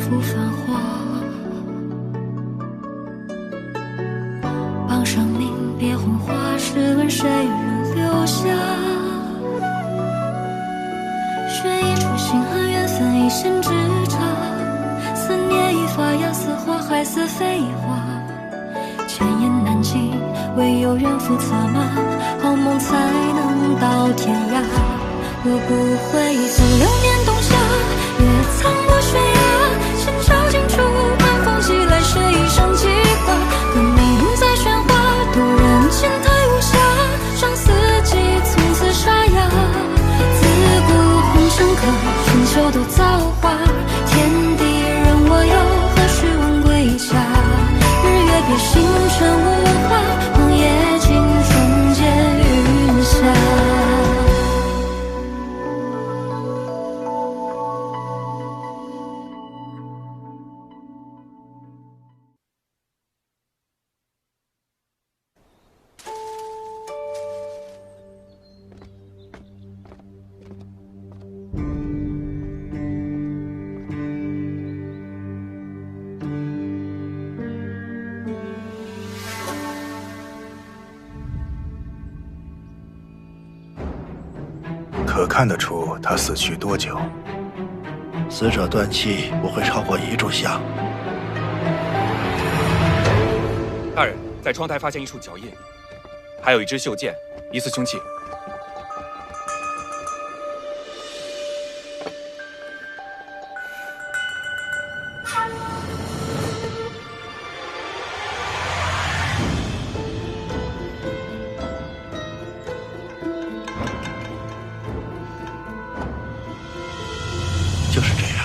幅繁华，榜上名别红花，试问谁人留下？学一出心寒，缘分一线之差，思念已发芽，似花还似飞花，千言难尽，唯有缘负策马，好梦才能到天涯。我不会走流年冬夏，越苍过悬崖，千朝尽处，寒风袭来，谁一生记挂？歌名在喧哗，渡人千台无暇，伤四季从此沙哑。自古红尘客，春秋都造化，天地任我游，何须问归家？日月别星辰无话，荒野尽终结云霞。可看得出他死去多久？死者断气不会超过1炷香。大人，在窗台发现一处脚印，还有一支袖剑，疑似凶器。就是这样。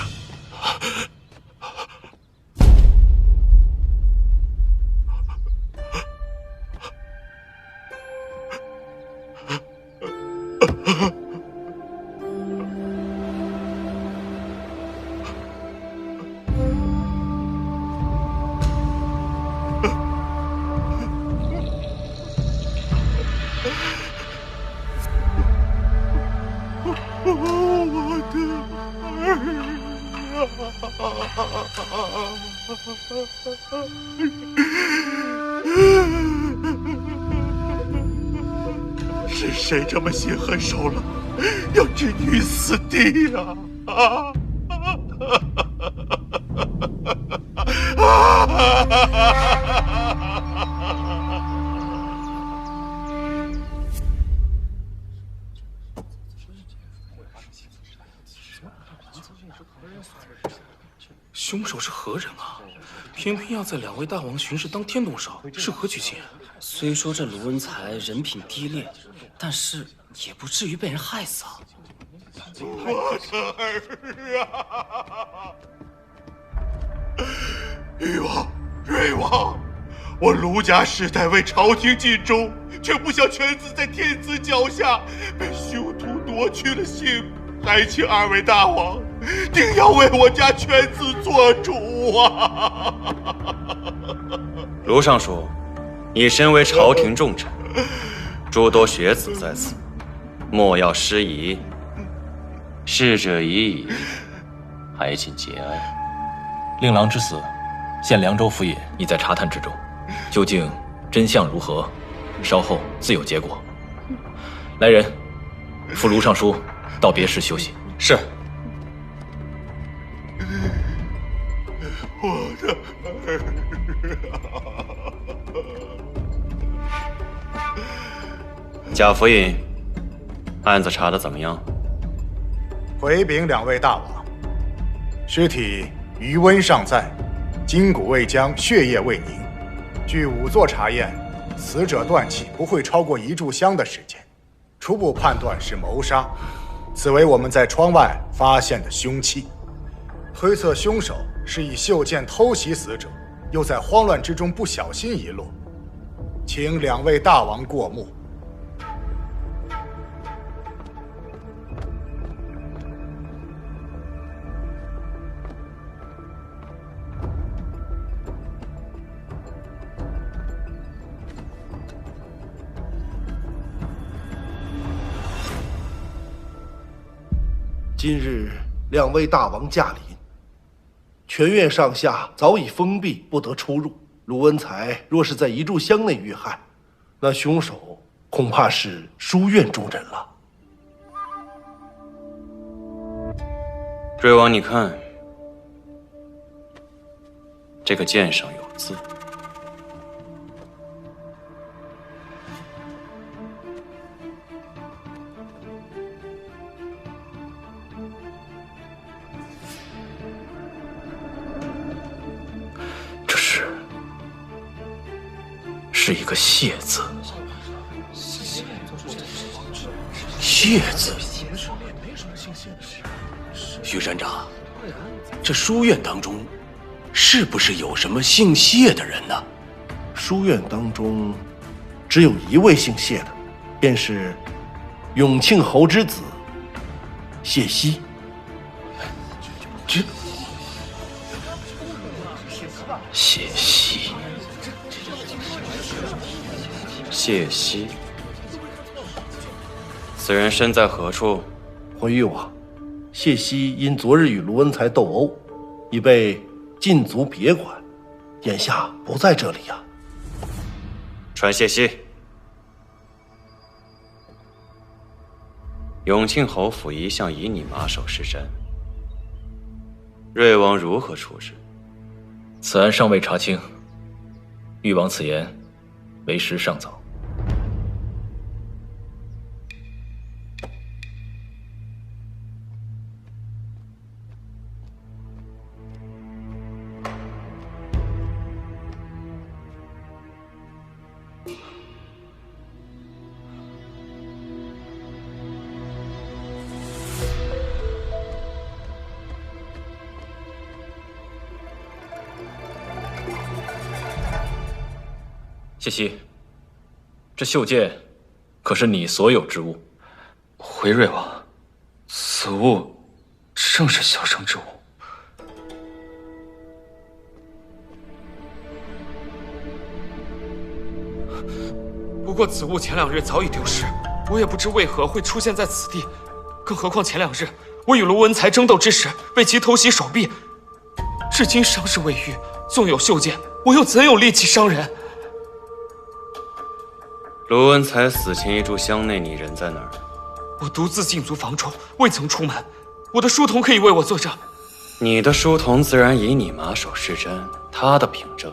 是谁这么心狠手辣，要置女于死地呀？凶手是何人啊？偏偏要在2位大王巡视当天动手，是何居心？虽说这卢文才人品低劣，但是也不至于被人害死啊！我的儿啊！誉王、瑞王，我卢家世代为朝廷尽忠，却不想犬子在天子脚下被凶徒夺去了性命，还请2位大王定要为我家犬子做主啊！卢尚书，你身为朝廷重臣，诸多学子在此，莫要失仪。逝者已矣，还请节哀。令郎之死，现凉州府尹已在查探之中，究竟真相如何，稍后自有结果。来人，扶卢尚书到别室休息。是。我的儿啊！贾府尹，案子查得怎么样？回禀2位大王，尸体余温尚在，筋骨未僵，血液未凝。据仵作查验，死者断气不会超过1炷香的时间，初步判断是谋杀。此为我们在窗外发现的凶器，推测凶手是以袖剑偷袭死者，又在慌乱之中不小心遗落，请2位大王过目。今日2位大王驾临，全院上下早已封闭，不得出入。卢文才若是在一炷香内遇害，那凶手恐怕是书院中人了。瑞王，你看，这个剑上有字。是一个谢字。谢字。徐山长，这书院当中是不是有什么姓谢的人呢？书院当中只有一位姓谢的，便是永庆侯之子谢希。这谢希，谢希，此人身在何处？回玉王，谢希因昨日与卢文才斗殴，已被禁足别馆，眼下不在这里呀。传谢希。永庆侯府一向以你马首是瞻，瑞王如何处置？此案尚未查清，玉王此言为时尚早。谢希，这袖剑可是你所有之物？回瑞王，此物正是小生之物。不过此物前2日早已丢失，我也不知为何会出现在此地。更何况前2日我与卢文才争斗之时，被其偷袭手臂，至今伤势未愈。纵有袖剑，我又怎有力气伤人？卢文才死前一炷香内，你人在哪儿？我独自禁足房中，未曾出门。我的书童可以为我作证。你的书童自然以你马首是瞻，他的凭证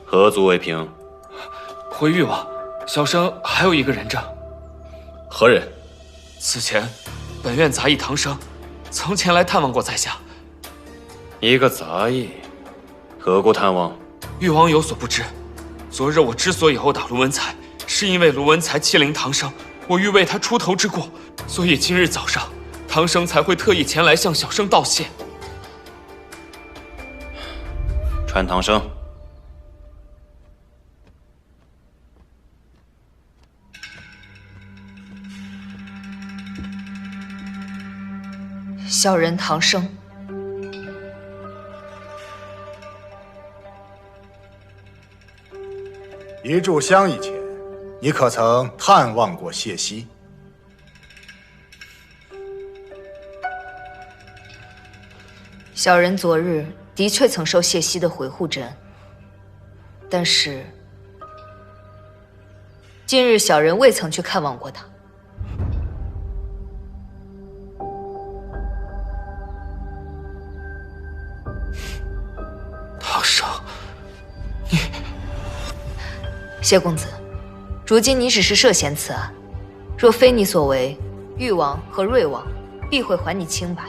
何足为凭？回玉王，小生还有一个人证。何人？此前，本院杂役唐生曾前来探望过在下。一个杂役，何故探望？玉王有所不知，昨日我之所以殴打卢文才，是因为卢文才欺凌唐生，我欲为他出头之过，所以今日早上唐生才会特意前来向小生道谢。传唐生。小人唐生。一炷香以前，你可曾探望过谢希？小人昨日的确曾受谢希的回护之恩，但是今日小人未曾去看望过他。唐生，谢公子，如今你只是涉嫌此案，若非你所为，誉王和瑞王必会还你清白。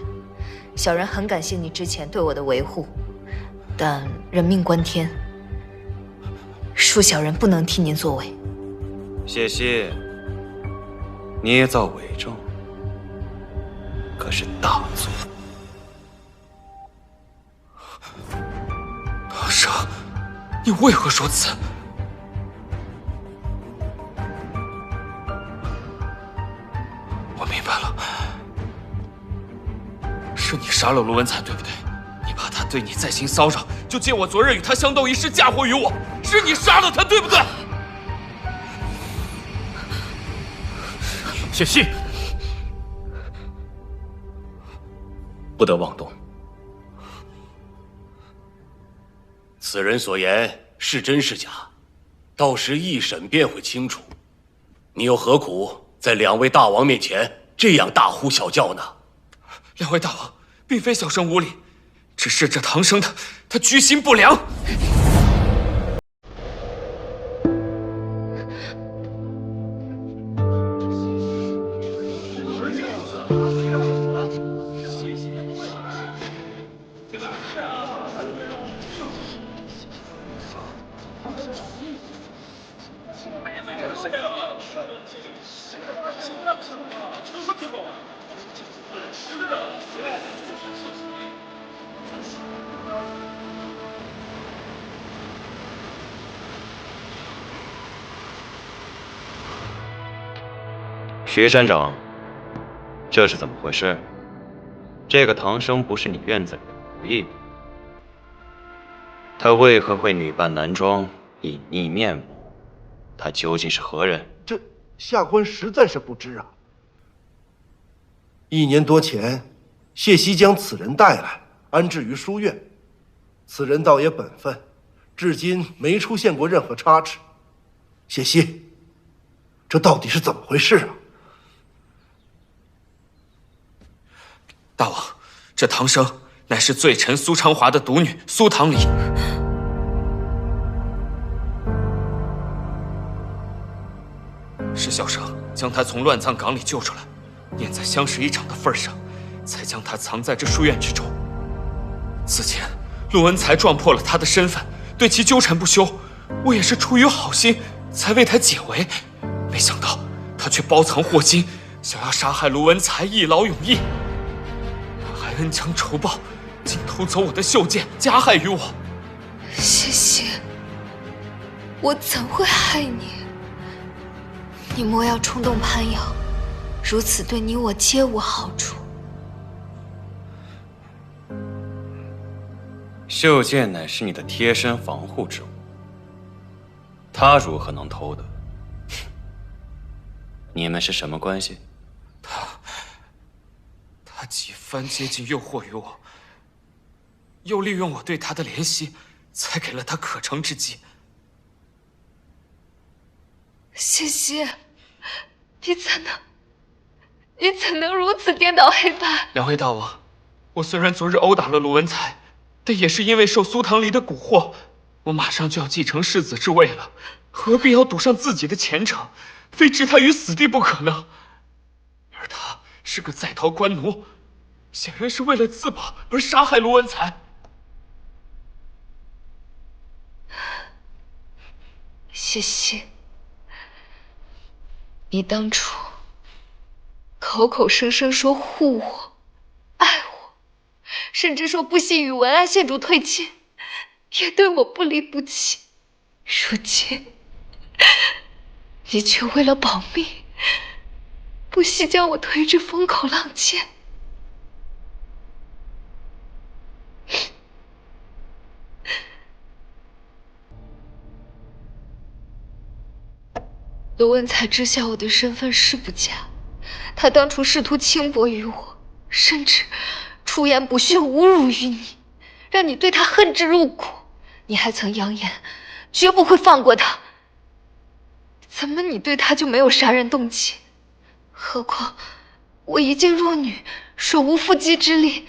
小人很感谢你之前对我的维护，但人命关天，恕小人不能替您作为。谢希，捏造伪证，可是大罪。唐生，你为何说此？我明白了，是你杀了卢文才，对不对？你怕他对你再行骚扰，就借我昨日与他相斗一事嫁祸于我，是你杀了他，对不对？谢希，不得妄动。此人所言是真是假，到时一审便会清楚。你又何苦在两位大王面前这样大呼小叫呢？两位大王，并非小生无礼，只是这唐僧他居心不良。徐山长，这是怎么回事？这个唐僧不是你院子里的仆役吗？他为何会女扮男装，隐匿面目？他究竟是何人？这下官实在是不知啊。1年多前，谢希将此人带来，安置于书院。此人倒也本分，至今没出现过任何差池。谢希，这到底是怎么回事啊？大王，这唐僧乃是罪臣苏长华的独女苏唐离。是小生将她从乱葬岗里救出来，念在相识一场的份上，才将她藏在这书院之中。此前陆文才撞破了她的身份，对其纠缠不休，我也是出于好心才为她解围，没想到她却包藏祸心，想要杀害卢文才，一劳永逸。还恩将仇报，竟偷走我的袖剑，加害于我。谢谢，我怎会害你？你莫要冲动攀咬，如此对你我皆无好处。袖剑乃是你的贴身防护之物，他如何能偷得？你们是什么关系？他几番接近诱惑于我，又利用我对他的怜惜，才给了他可乘之机。谢谢，你怎能如此颠倒黑白？两位大王，我虽然昨日殴打了卢文才，但也是因为受苏唐离的蛊惑，我马上就要继承世子之位了，何必要赌上自己的前程，非置他于死地不可呢？而他是个在逃官奴，显然是为了自保而杀害卢文才。谢谢，你当初口口声声说护我、爱我，甚至说不惜与文安县主退亲，也对我不离不弃。如今，你却为了保命，不惜将我推至风口浪尖。卢文才知晓我的身份是不假，他当初试图轻薄于我，甚至出言不逊侮辱于你，让你对他恨之入骨。你还曾扬言绝不会放过他，怎么你对他就没有杀人动机？何况我一介弱女，手无缚鸡之力，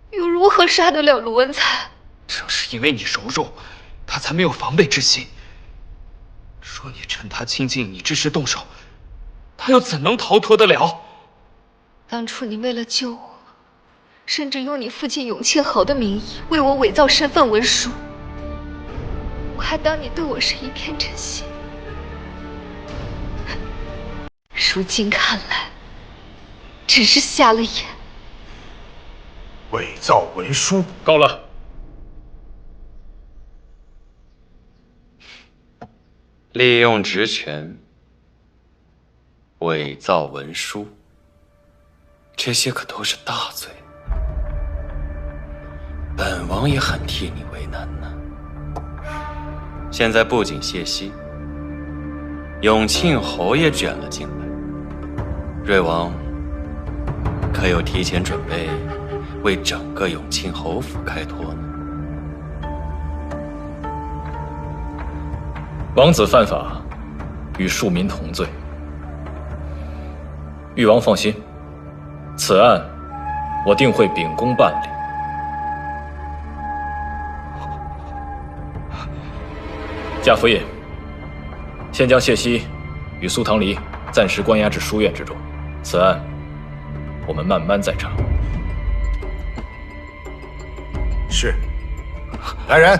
又如何杀得了卢文才？正是因为你柔弱，他才没有防备之心。若你趁他亲近你之时动手，他又怎能逃脱得了？当初你为了救我，甚至用你父亲永庆侯的名义为我伪造身份文书，我还当你对我是一片真心。如今看来，只是瞎了眼。伪造文书，够了！利用职权伪造文书，这些可都是大罪。本王也很替你为难呢。现在不仅谢希，永庆侯也卷了进来。瑞王可有提前准备为整个永庆侯府开脱呢？王子犯法，与庶民同罪。誉王放心，此案我定会秉公办理。贾府尹，先将谢希与苏唐离暂时关押至书院之中，此案我们慢慢再查。是。来人！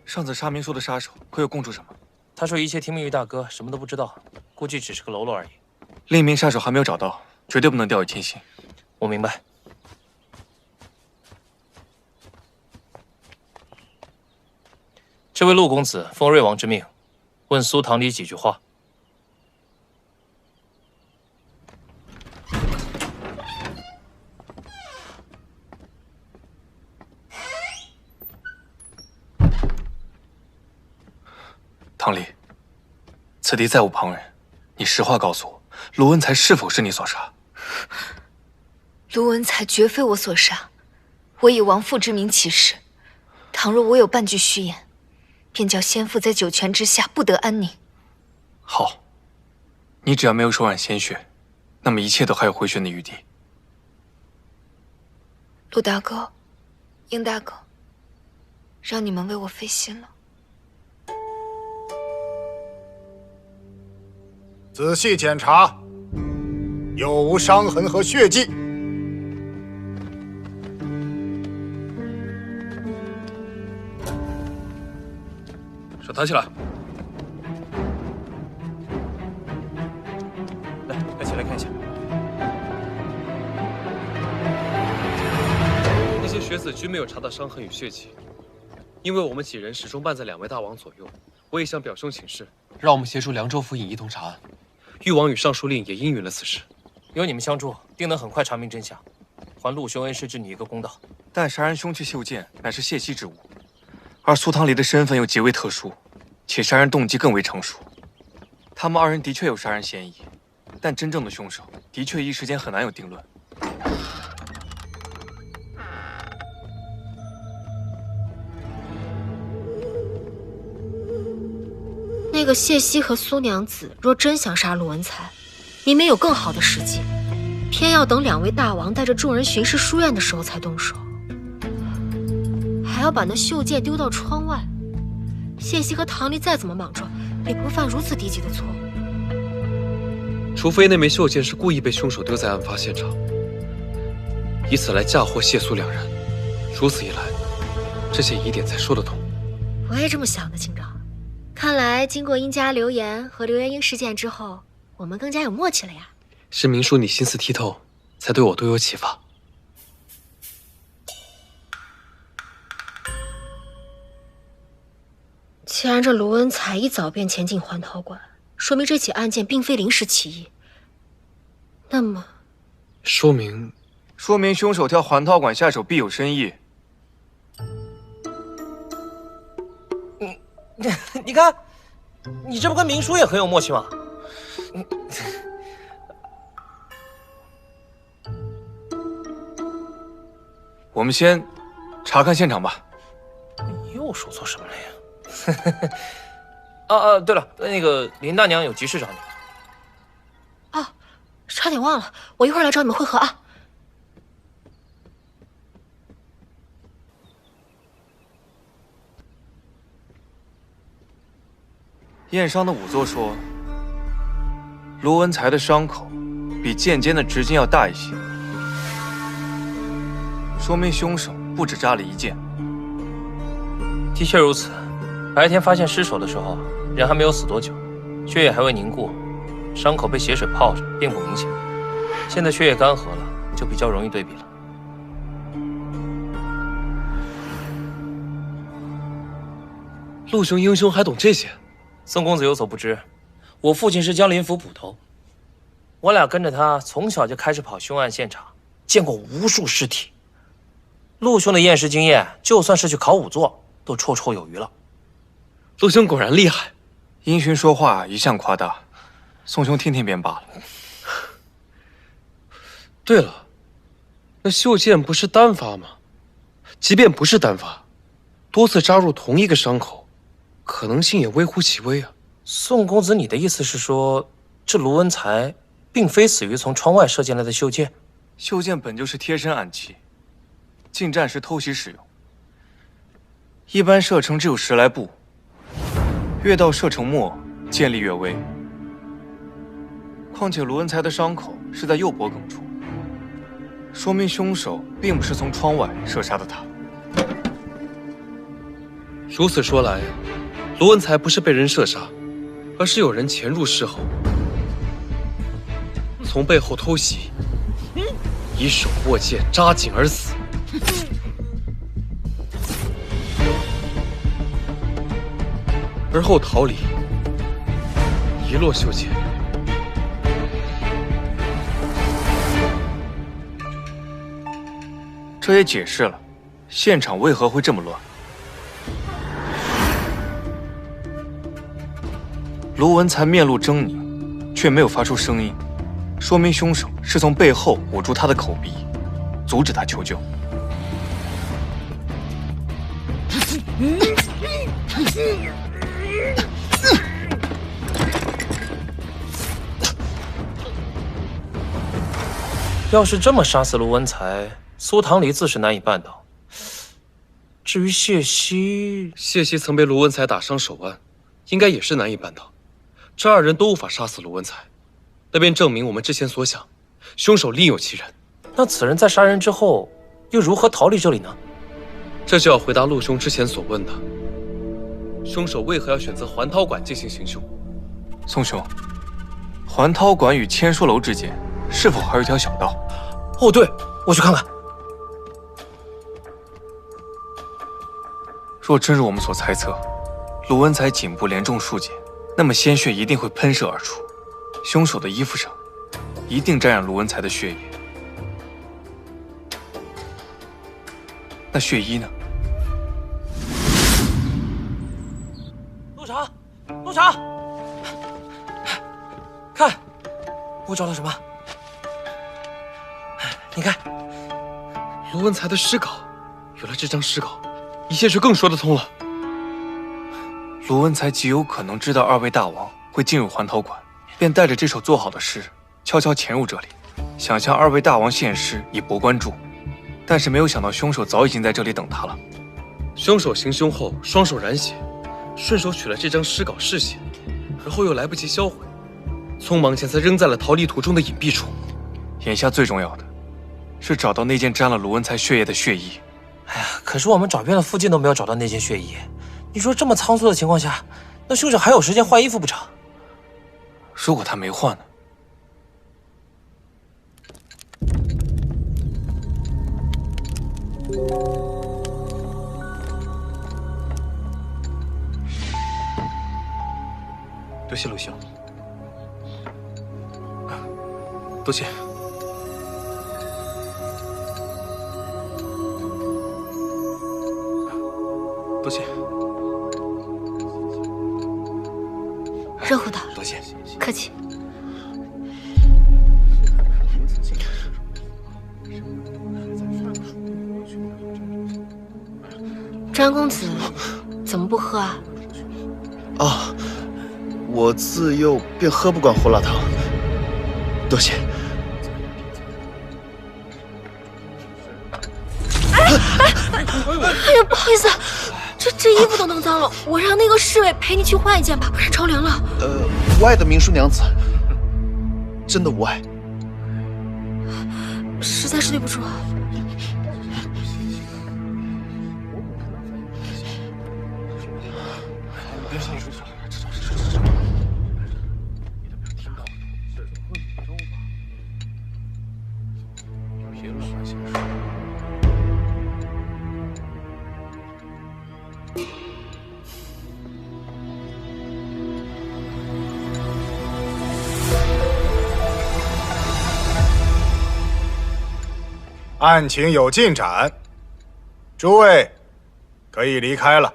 上次沙明说的杀手会有供出什么？他说一切听命于大哥，什么都不知道，估计只是个喽啰而已。另一名杀手还没有找到，绝对不能掉以轻心。我明白。这位陆公子奉瑞王之命，问苏唐离几句话。唐离，此地再无旁人，你实话告诉我，卢文才是否是你所杀？卢文才绝非我所杀，我以王父之名起誓，倘若我有半句虚言，便叫先父在九泉之下不得安宁。好，你只要没有手染鲜血，那么一切都还有回旋的余地。陆大哥，殷大哥，让你们为我费心了。仔细检查，有无伤痕和血迹？手抬起来。来起来看一下。那些血子均没有查到伤痕与血迹，因为我们几人始终伴在两位大王左右。我也向表兄请示，让我们协助凉州府尹一同查案。誉王与尚书令也应允了此事。有你们相助，定能很快查明真相，还陆兄恩师之女一个公道。但杀人凶器袖剑乃是谢希之物，而苏唐离的身份又极为特殊，且杀人动机更为成熟。他们二人的确有杀人嫌疑，但真正的凶手的确一时间很难有定论。那个谢希和苏娘子若真想杀陆文才，你们有更好的时机，偏要等两位大王带着众人巡视书院的时候才动手，还要把那袖剑丢到窗外。谢希和唐离再怎么莽撞，也不犯如此低级的错误。除非那枚袖剑是故意被凶手丢在案发现场，以此来嫁祸谢苏两人。如此一来，这些疑点才说得通。我也这么想的，警长。看来经过殷家流言和刘元英事件之后，我们更加有默契了呀。是明叔你心思剔透，才对我多有启发。既然这卢文才一早便前进还陶馆，说明这起案件并非临时起意。那么，说明凶手挑还陶馆下手必有深意。你看，你这不跟明叔也很有默契吗？我们先查看现场吧。你又说错什么了呀？对了，那个林大娘有急事找你。啊，差点忘了，我一会儿来找你们会合啊。验伤的仵作说，卢文才的伤口比剑尖的直径要大一些，说明凶手不止扎了一剑。的确如此，白天发现尸首的时候，人还没有死多久，血液还未凝固，伤口被血水泡着，并不明显。现在血液干涸了，就比较容易对比了。陆兄英雄还懂这些？宋公子有所不知，我父亲是江林府捕头，我俩跟着他从小就开始跑凶案现场，见过无数尸体。陆兄的验尸经验，就算是去考仵作，都绰绰有余了。陆兄果然厉害，因循说话一向夸大，宋兄听听便罢了。对了，那袖剑不是单发吗？即便不是单发，多次扎入同一个伤口，可能性也微乎其微啊。宋公子，你的意思是说，这卢文才并非死于从窗外射进来的袖剑？袖剑本就是贴身暗器，近战时偷袭使用。一般射程只有10来步，越到射程末，剑力越微。况且卢文才的伤口是在右脖梗处，说明凶手并不是从窗外射杀的他。如此说来，卢文才不是被人射杀，而是有人潜入室后，从背后偷袭，以手握剑扎颈而死。而后逃离，遗落袖剑。这也解释了现场为何会这么乱。卢文才面露狰狞，却没有发出声音，说明凶手是从背后捂住他的口鼻，阻止他求救。要是这么杀死卢文才，苏唐离自是难以办到。至于谢希，谢希曾被卢文才打伤手腕，应该也是难以办到。这2人都无法杀死卢文才，那便证明我们之前所想，凶手另有其人。那此人在杀人之后，又如何逃离这里呢？这就要回答陆兄之前所问的：凶手为何要选择环涛馆进行行凶？宋兄，环涛馆与千说楼之间是否还有一条小道？哦，对，我去看看。若真如我们所猜测，卢文才颈部连中数箭，那么鲜血一定会喷射而出，凶手的衣服上一定沾染卢文才的血液。那血衣呢？陆长，陆长，看，我找到什么？你看，卢文才的尸稿。有了这张尸稿，一切就更说得通了。卢文才极有可能知道2位大王会进入环涛馆，便带着这首做好的诗，悄悄潜入这里，想向2位大王献诗以博关注。但是没有想到，凶手早已经在这里等他了。凶手行凶后双手染血，顺手取了这张尸稿试写，而后又来不及销毁，匆忙间才扔在了逃离途中的隐蔽处。眼下最重要的是找到那件沾了卢文才血液的血衣。哎呀，可是我们找遍了附近都没有找到那件血衣。你说这么仓促的情况下，那凶手还有时间换衣服不成？如果他没换呢？多谢陆兄。多谢。多谢。热乎的。多谢。客气。詹公子，怎么不喝啊？啊，我自幼便喝不惯胡辣汤，多谢。哎呀，不好意思，这衣服都弄脏了，我让那个侍卫陪你去换一件吧，不然着凉了。无碍的明淑娘子，真的无碍。实在是对不住啊。案情有进展，诸位可以离开了。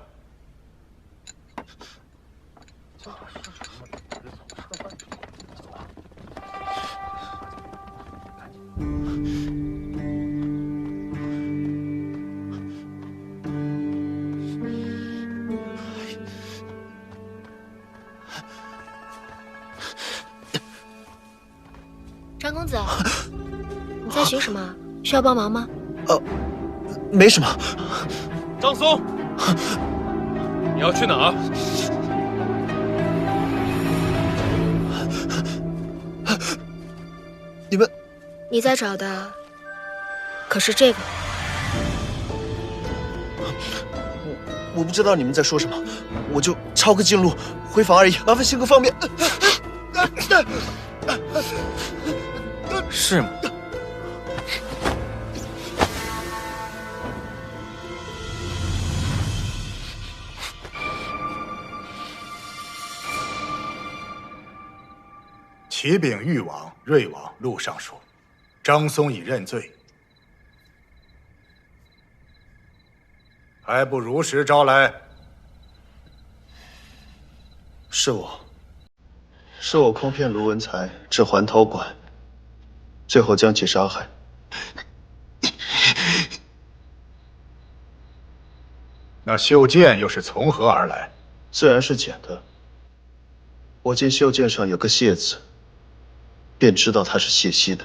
张公子，你在寻什么？需要帮忙吗？没什么。张松，你要去哪儿？你们，你在找的可是这个？我不知道你们在说什么，我就抄个近路回房而已，麻烦星哥方便。是吗？启禀誉王、睿王、陆尚书，张松已认罪，还不如实招来。是我诓骗卢文才至还陶馆，最后将其杀害。那袖剑又是从何而来？自然是捡的。我见袖剑上有个谢字，便知道它是谢希的。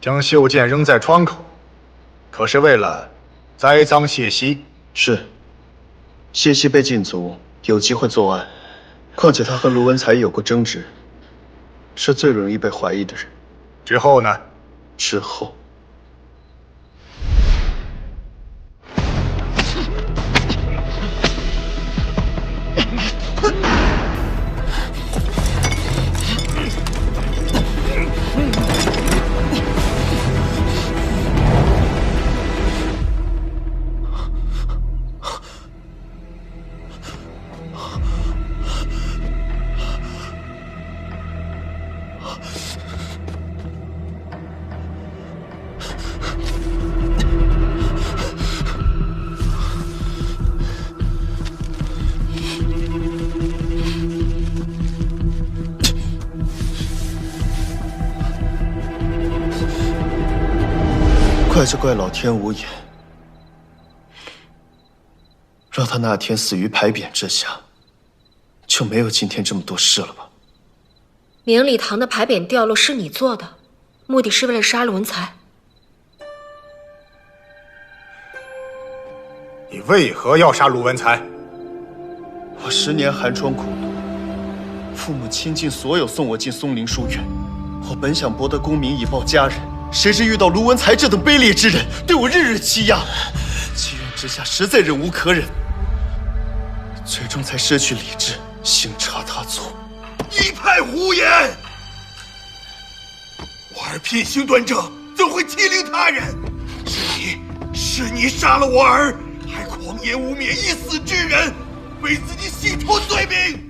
将袖剑扔在窗口，可是为了栽赃谢希？是。谢希被禁足，有机会作案。况且他和卢文才有过争执，是最容易被怀疑的人。之后呢？之后。怪就怪老天无眼，让他那天死于牌匾之下，就没有今天这么多事了吧？明礼堂的牌匾掉落是你做的，目的是为了杀卢文才。你为何要杀卢文才？我10年寒窗苦读，父母倾尽所有送我进松林书院，我本想博得功名以报家人。谁知遇到卢文才这等卑劣之人，对我日日欺压，气怨之下实在忍无可忍，最终才失去理智，行差踏错。一派胡言！我儿品行端正，怎会欺凌他人？是你杀了我儿，还狂言污蔑已死之人，为自己洗脱罪名。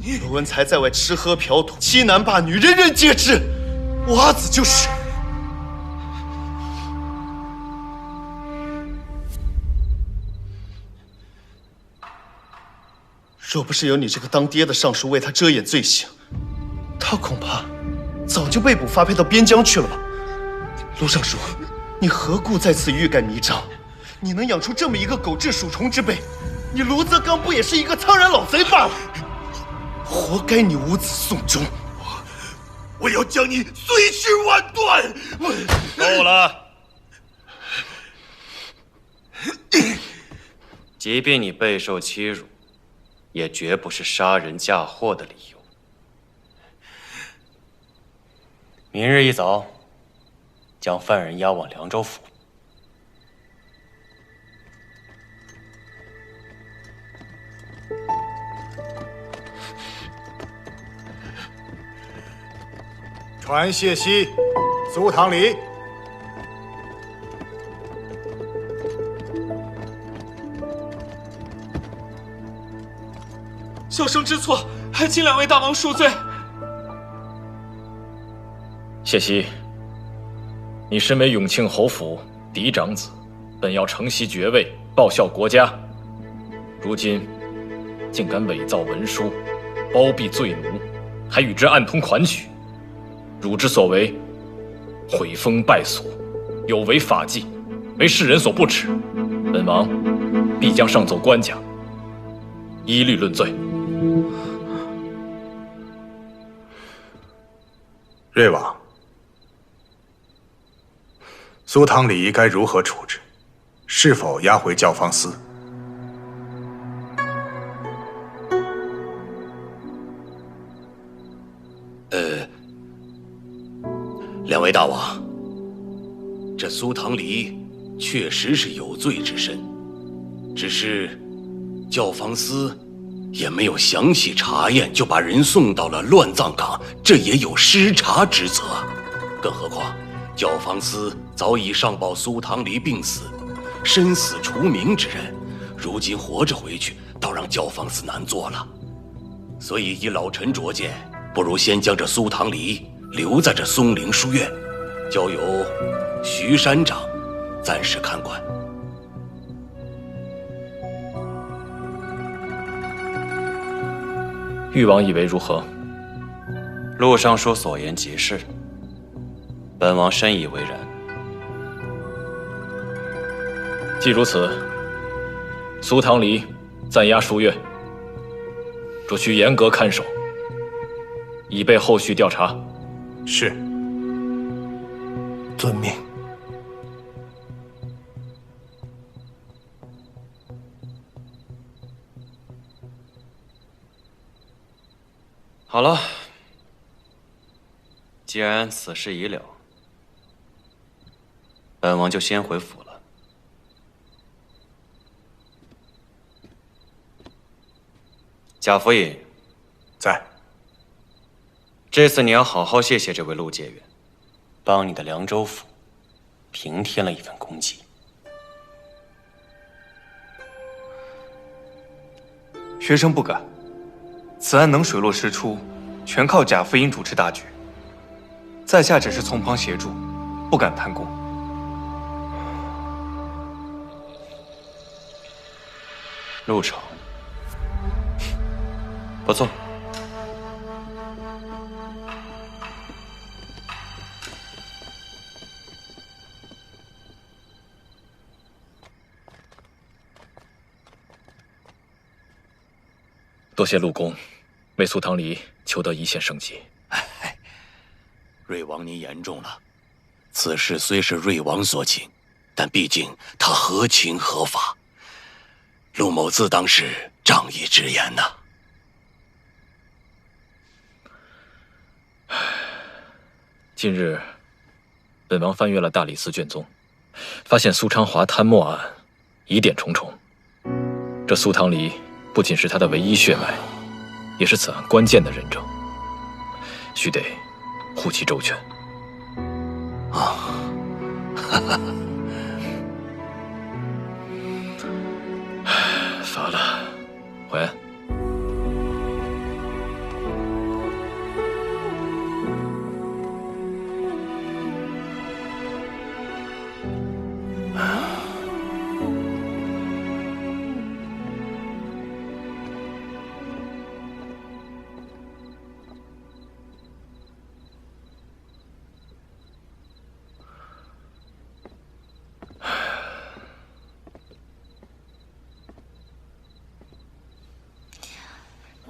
你卢文才在外吃喝嫖赌，欺男霸女，人人皆知。我阿紫就是。若不是有你这个当爹的尚书为他遮掩罪行，他恐怕早就被捕发配到边疆去了吧？卢尚书，你何故在此欲盖弥彰？你能养出这么一个狗彘鼠虫之辈，你卢泽刚不也是一个苍然老贼罢了？活该你无子送终！我要将你碎尸万段！够了！即便你备受欺辱，也绝不是杀人嫁祸的理由。明日一早，将犯人押往凉州府。传谢希，苏唐离。小生知错，还请2位大王恕罪。谢希，你身为永庆侯府嫡长子，本要承袭爵位，报效国家，如今竟敢伪造文书，包庇罪奴，还与之暗通款曲，汝之所为，毁封败锁，有违法纪，为世人所不齿。本王必将上奏官家，依律论罪。瑞王，苏唐离该如何处置？是否押回教坊司？两位大王，这苏唐离确实是有罪之身，只是教坊司也没有详细查验，就把人送到了乱葬岗，这也有失察之责。更何况教坊司早已上报苏唐离病死，身死除名之人，如今活着回去，倒让教坊司难做了。所以以老臣拙见，不如先将这苏唐离留在这松陵书院，交由徐山长暂时看管。誉王以为如何？陆尚书所言极是，本王深以为然。既如此，苏唐离暂押书院，主需严格看守，以备后续调查。是。遵命。好了，既然此事已了，本王就先回府了。贾府尹在。这次你要好好谢谢这位陆解元，帮你的凉州府平添了一份功绩。学生不敢。此案能水落石出，全靠贾府尹主持大局。在下只是从旁协助，不敢贪功。陆城，不错。多谢陆公，为苏唐离求得一线生机。瑞王您言重了，此事虽是瑞王所请，但毕竟他合情合法。陆某自当是仗义直言呐。近日，本王翻阅了大理寺卷宗，发现苏昌华贪墨案疑点重重。这苏唐离不仅是他的唯一血脉，也是此案关键的人证，须得护其周全。啊，哈哈，乏了，回安。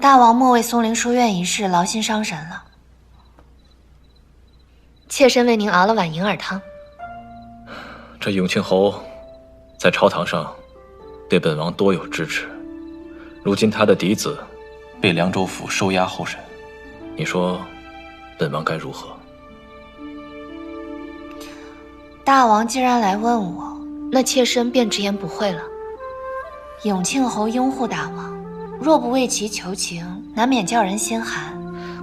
大王莫为松陵书院一事劳心伤神了。妾身为您熬了碗银耳汤。这永庆侯在朝堂上对本王多有支持，如今他的嫡子被凉州府收押候审，你说本王该如何？大王既然来问我，那妾身便直言不讳了。永庆侯拥护大王，若不为其求情，难免叫人心寒。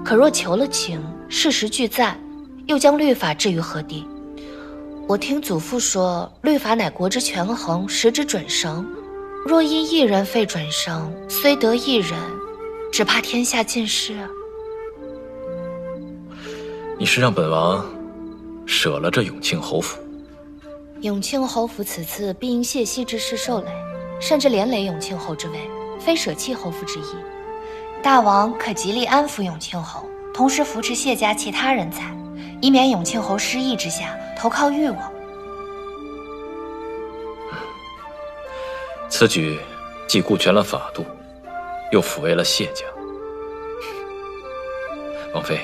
可若求了情，事实俱在，又将律法置于何地？我听祖父说，律法乃国之权衡，时之准绳。若因一人废准绳，虽得一人，只怕天下尽失啊。你是让本王舍了这永庆侯府。永庆侯府此次必因谢希之事受累，甚至连累永庆侯之位，非舍弃侯府之意。大王可极力安抚永庆侯，同时扶持谢家其他人才，以免永庆侯失意之下投靠誉王。此举既顾全了法度，又抚慰了谢家。王妃，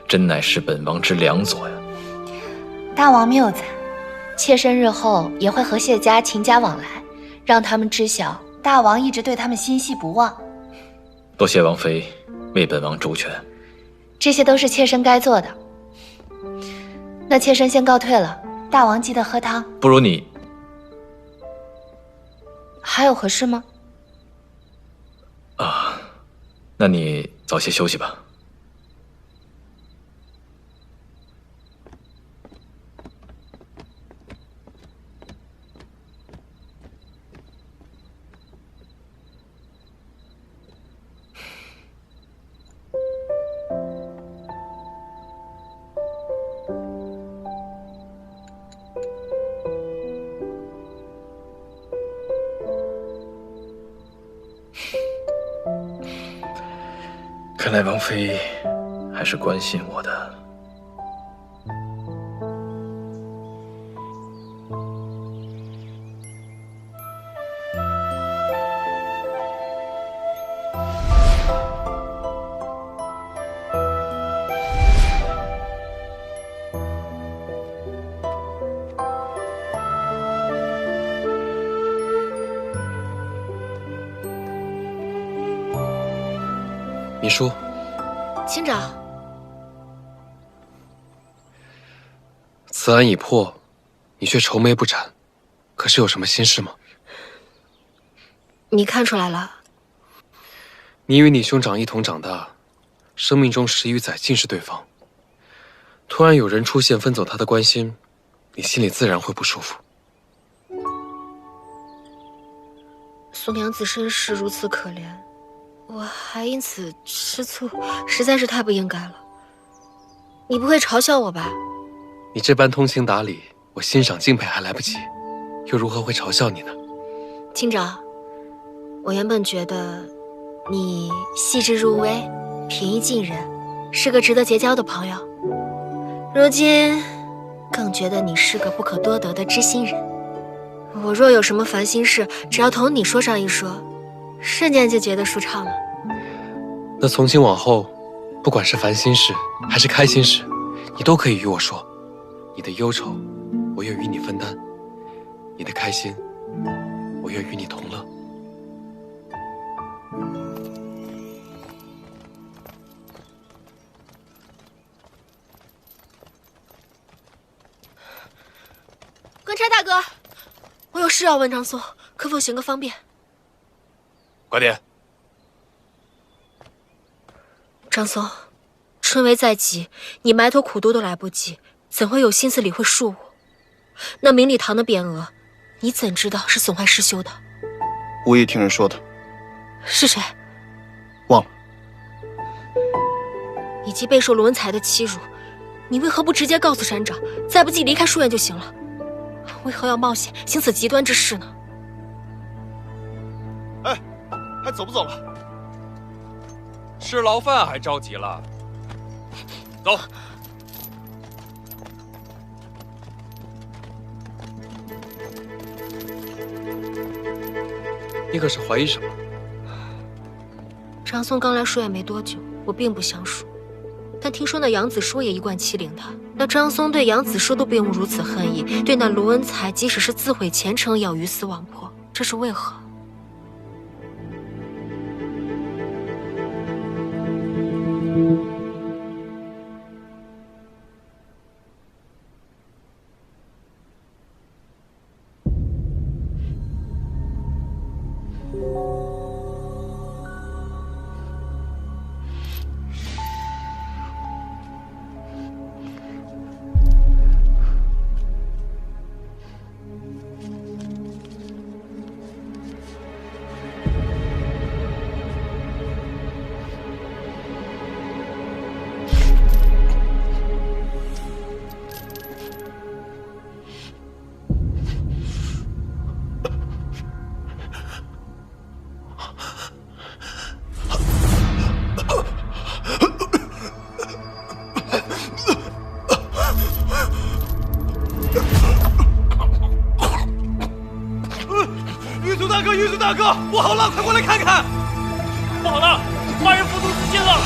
真乃是本王之良佐呀！大王谬赞，妾身日后也会和谢家勤加往来，让他们知晓大王一直对他们心系不忘。多谢王妃为本王周全，这些都是妾身该做的。那妾身先告退了，大王记得喝汤。不如你……还有何事吗？啊，那你早些休息吧。看来王妃还是关心我的。你说，卿长，此案已破，你却愁眉不展，可是有什么心事吗？你看出来了？你与你兄长一同长大，生命中10余载尽是对方，突然有人出现分走他的关心，你心里自然会不舒服。宋娘子身世如此可怜，我还因此吃醋，实在是太不应该了。你不会嘲笑我吧？你这般通情达理，我欣赏敬佩还来不及，又如何会嘲笑你呢？卿长，我原本觉得你细致入微，平易近人，是个值得结交的朋友。如今更觉得你是个不可多得的知心人。我若有什么烦心事，只要同你说上一说，瞬间就觉得舒畅了。那从今往后，不管是烦心事还是开心事，你都可以与我说。你的忧愁，我愿与你分担；你的开心，我愿与你同乐。官差大哥，我有事要问张松，可否行个方便？快点！张松，春闱在即，你埋头苦读都来不及，怎会有心思理会庶务？那明礼堂的匾额，你怎知道是损坏失修的？我也听人说的。是谁？忘了。你既备受罗文才的欺辱，你为何不直接告诉山长，再不济离开书院就行了？为何要冒险行此极端之事呢？哎，还走不走了？吃牢饭还着急了？走。你可是怀疑什么？张松刚来书院没多久，我并不相熟，但听说那杨子舒也一贯欺凌他。那张松对杨子舒都并无如此恨意，对那罗文才即使是自毁前程，也要鱼死网破，这是为何？哥，玉尊大哥，不好了，快过来看看！不好了，华人服毒自尽了！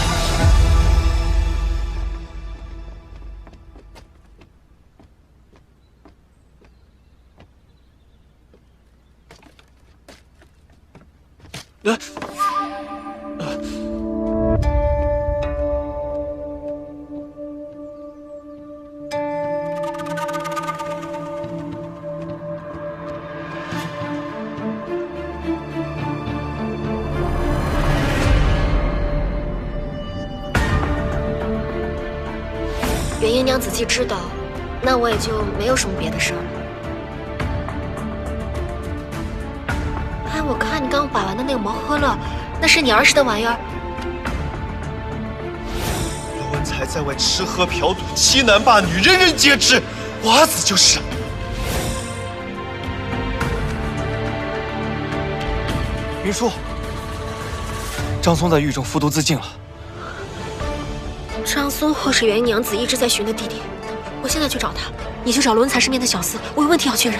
元婴娘子既知道，那我也就没有什么别的事儿了。哎，我看你刚把完的那个魔喝了，那是你儿时的玩意儿。罗文才在外吃喝嫖赌，欺男霸女，人人皆知，我阿紫就是。云舒，张松在狱中服毒自尽了。张松或是元婴娘子一直在寻的弟弟，我现在去找他，你去找罗文才身边的小厮，我有问题要确认。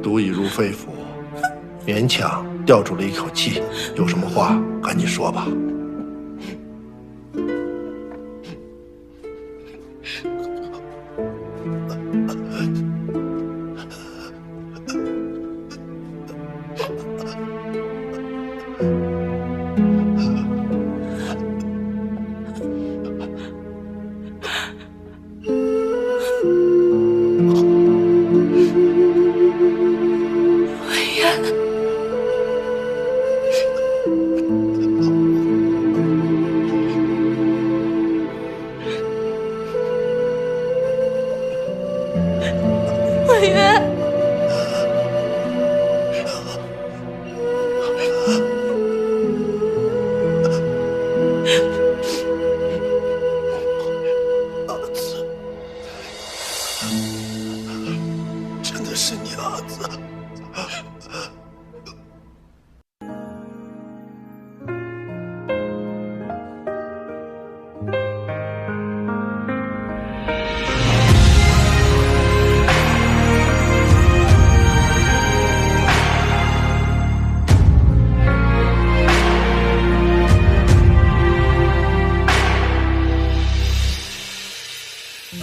毒已入肺腑，勉强吊住了一口气，有什么话赶紧说吧。文渊，阿紫，真的是你阿紫。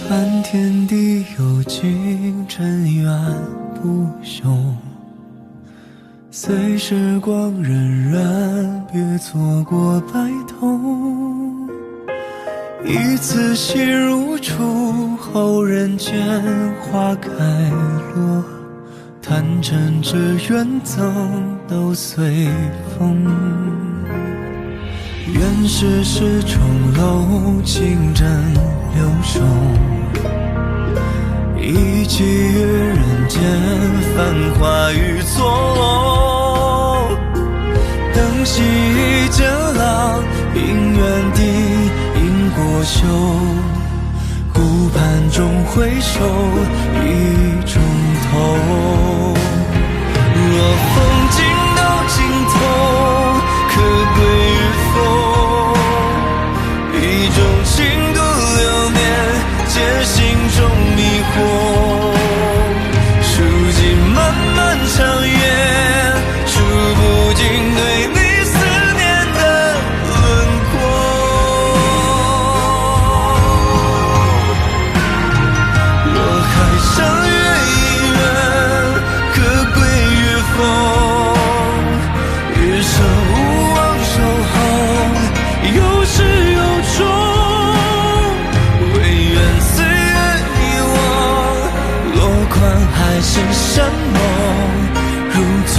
满天地有情，尘缘不休。随时光荏苒，别错过白头。一次心如初，后人间花开落。贪嗔痴缘憎，都随风。愿世事重楼，情真留守。一骑于人间，繁华与错落。灯熄渐老，凭原地因果休。顾盼终回首，一重头。若风景到尽头，可归与否？一种情度流年，皆心中迷惑。数尽漫漫长夜，数不尽对你思念的轮廓。若海上月一圆，可归与否？余生无望守候，有始有终。唯愿岁月遗忘，落款还是山盟如昨。